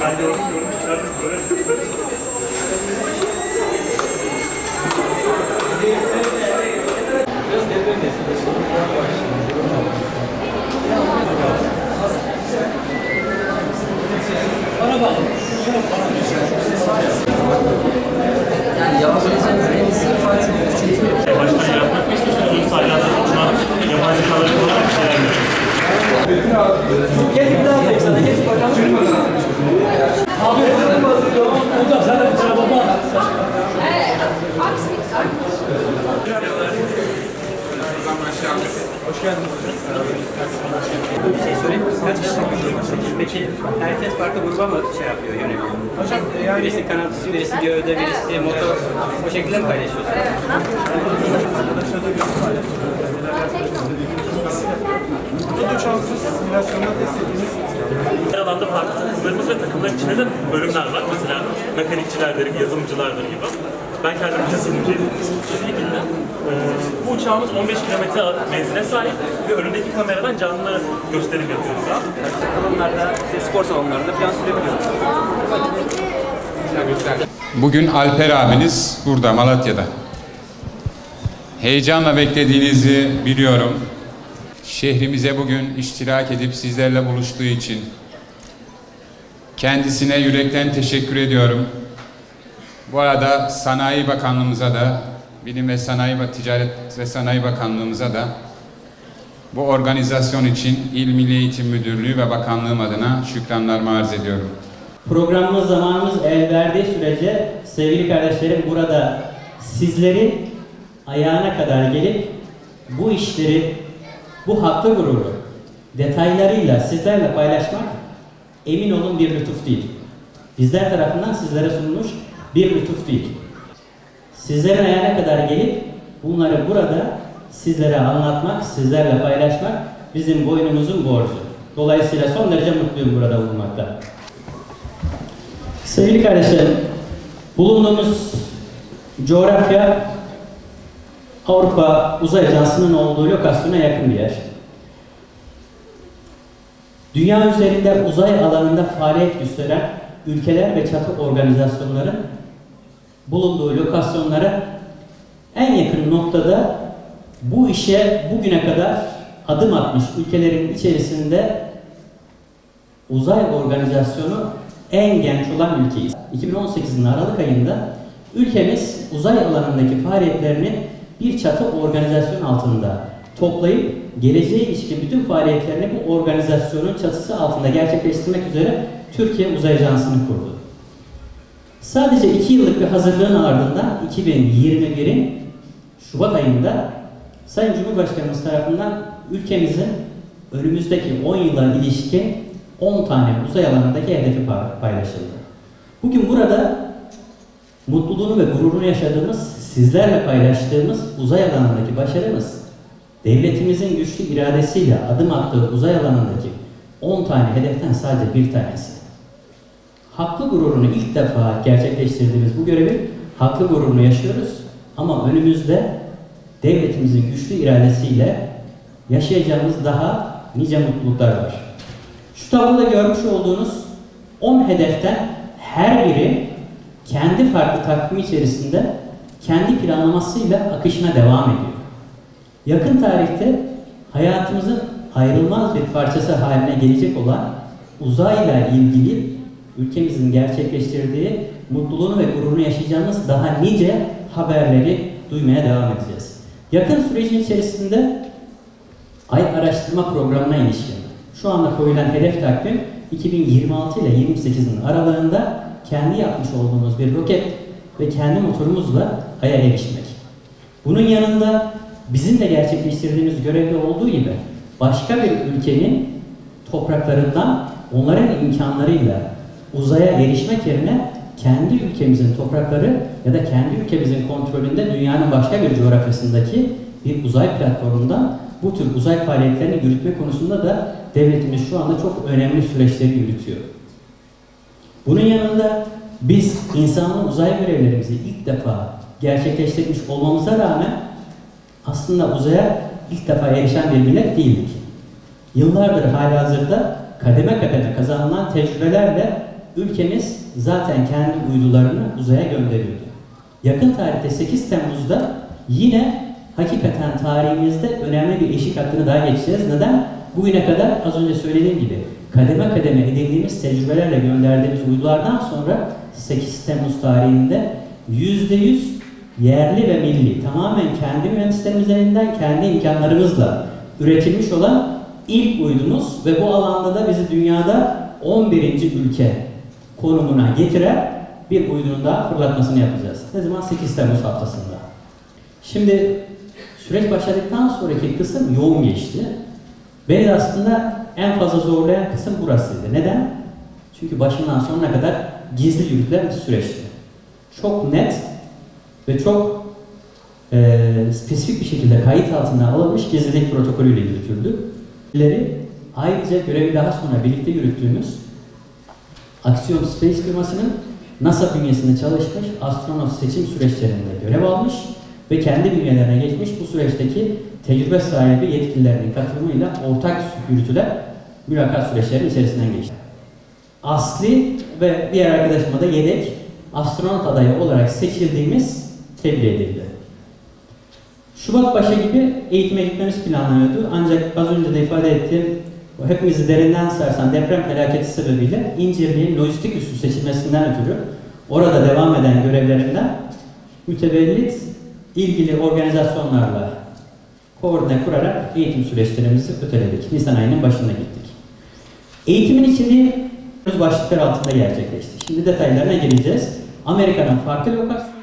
Ben gördüm içeride böyle. Bana bakın. Yani yapabileceğiniz en iyisi farklı bir şey. Başta yaratmak istiyorsunuz. Salyansa uçmak, yabancı kaları olarak bir şeyler yapıyorsunuz. Gel bir daha yapayım sana. Geç bakalım. Abi hocam sen de bir tarafa bak. Hoş geldiniz. Bir şey sorayım. Kaç kişi var? Peki herkes farklı gruba mı şey yapıyor, yöneliyor? Hocam yani Birisi kanat üstü, birisi gövde, birisi motor. O şekilde mi paylaşıyorsunuz? bu uçağımızın simülasyonda test ettiğimiz Her alanda farklı takımlarımız ve takımların içinde de bölümler var. Mesela mekanikçilerdir, yazılımcılardır gibi. Ben kendim yazılımcıyım. Bu şekilde. Bu uçağımız 15 kilometre menzile sahip ve önündeki kameradan canlı gösterim yapıyoruz. Salonlarda, spor salonlarında falan sürebiliyoruz. Bugün Alper abiniz burada Malatya'da. Heyecanla beklediğinizi biliyorum. Şehrimize bugün iştirak edip sizlerle buluştuğu için kendisine yürekten teşekkür ediyorum. Bu arada Sanayi Bakanlığımıza da, Bilim ve Sanayi ve Ticaret ve Sanayi Bakanlığımıza da bu organizasyon için İl Milli Eğitim Müdürlüğü ve Bakanlığım adına şükranlarımı arz ediyorum. Programımız, zamanımız el verdiği sürece sevgili kardeşlerim burada sizlerin ayağına kadar gelip bu işleri, bu haklı gururu detaylarıyla sizlerle paylaşmak emin olun bir lütuf değil. Bizler tarafından sizlere sunulmuş bir lütuf değil. Sizlerin ayağına kadar gelip bunları burada sizlere anlatmak, sizlerle paylaşmak bizim boynumuzun borcu. Dolayısıyla son derece mutluyum burada bulunmakta. Sevgili kardeşlerim, bulunduğumuz coğrafya Avrupa Uzay Ajansı'nın olduğu lokasyona yakın bir yer. Dünya üzerinde uzay alanında faaliyet gösteren ülkeler ve çatı organizasyonların bulunduğu lokasyonlara en yakın noktada bu işe bugüne kadar adım atmış ülkelerin içerisinde uzay organizasyonu en genç olan ülkeyiz. 2018'in Aralık ayında ülkemiz uzay alanındaki faaliyetlerini bir çatı organizasyon altında toplayıp geleceğe ilişkin bütün faaliyetlerini bu organizasyonun çatısı altında gerçekleştirmek üzere Türkiye Uzay Ajansı'nı kurdu. Sadece 2 yıllık bir hazırlığın ardından 2021'in Şubat ayında Sayın Cumhurbaşkanımız tarafından ülkemizin önümüzdeki 10 yıla ilişkin 10 tane uzay alanındaki hedefi paylaşıldı. Bugün burada mutluluğunu ve gururunu yaşadığımız, sizlerle paylaştığımız uzay alanındaki başarımız, devletimizin güçlü iradesiyle adım attığı uzay alanındaki 10 tane hedeften sadece bir tanesi. Haklı gururunu ilk defa gerçekleştirdiğimiz bu görevi haklı gururunu yaşıyoruz ama önümüzde devletimizin güçlü iradesiyle yaşayacağımız daha nice mutluluklar var. Şu tabloda görmüş olduğunuz 10 hedeften her biri kendi farklı takvimi içerisinde kendi planlamasıyla akışına devam ediyor. Yakın tarihte hayatımızın ayrılmaz bir parçası haline gelecek olan uzayla ilgili ülkemizin gerçekleştirdiği mutluluğunu ve gururunu yaşayacağımız daha nice haberleri duymaya devam edeceğiz. Yakın sürecin içerisinde Ay Araştırma Programı'na ilişkin şu anda koyulan hedef takvim 2026 ile 2028'in aralığında kendi yapmış olduğumuz bir roket ve kendi motorumuzla Ay'a erişmek. Bunun yanında bizim de gerçekleştirdiğimiz görevde olduğu gibi başka bir ülkenin topraklarından onların imkanlarıyla uzaya erişmek yerine kendi ülkemizin toprakları ya da kendi ülkemizin kontrolünde dünyanın başka bir coğrafyasındaki bir uzay platformundan bu tür uzay faaliyetlerini yürütme konusunda da devletimiz şu anda çok önemli süreçleri yürütüyor. Bunun yanında biz insanlı uzay görevlerimizi ilk defa gerçekleştirmiş olmamıza rağmen aslında uzaya ilk defa erişen bir millet değildik. Yıllardır halihazırda kademe kademe kazanılan tecrübelerle ülkemiz zaten kendi uydularını uzaya gönderiyordu. Yakın tarihte 8 Temmuz'da yine hakikaten tarihimizde önemli bir eşik hattını daha geçeceğiz. Neden? Bugüne kadar az önce söylediğim gibi kademe kademe edindiğimiz tecrübelerle gönderdiğimiz uydulardan sonra 8 Temmuz tarihinde %100 yerli ve milli, tamamen kendi mühendislerimiz elinden, kendi imkanlarımızla üretilmiş olan ilk uydumuz ve bu alanda da bizi dünyada 11. ülke konumuna getiren bir uydunun daha fırlatmasını yapacağız. Ne zaman? 8 Temmuz haftasında. Şimdi süreç başladıktan sonraki kısım yoğun geçti. Beni de aslında en fazla zorlayan kısım burasıydı. Neden? Çünkü başından sonuna kadar gizli yürütülen bir süreçti. Çok net ve çok spesifik bir şekilde kayıt altına alınmış gizlilik protokolüyle yürütüldü. Ayrıca görevi daha sonra birlikte yürüttüğümüz Axiom Space firmasının NASA bünyesinde çalışmış astronot seçim süreçlerinde görev almış ve kendi bünyelerine geçmiş bu süreçteki tecrübe sahibi yetkililerinin katılımıyla ortak yürütülen mülakat süreçlerinin içerisinden geçti. Asli ve diğer arkadaşıma da yedek astronot adayı olarak seçildiğimiz tebliğ edildi. Şubat başı gibi eğitime gitmemiz planlanıyordu. Ancak az önce de ifade ettiğim hepimizi derinden sarsan deprem felaketi sebebiyle İncirli'nin lojistik üssü seçilmesinden ötürü orada devam eden görevlerimden mütevellit ilgili organizasyonlarla koordine kurarak eğitim süreçlerimizi öteledik. Nisan ayının başında gittik. Eğitimin içini başlıklar altında gerçekleşti. Şimdi detaylarına gireceğiz. Amerika'nın farklı lokasyon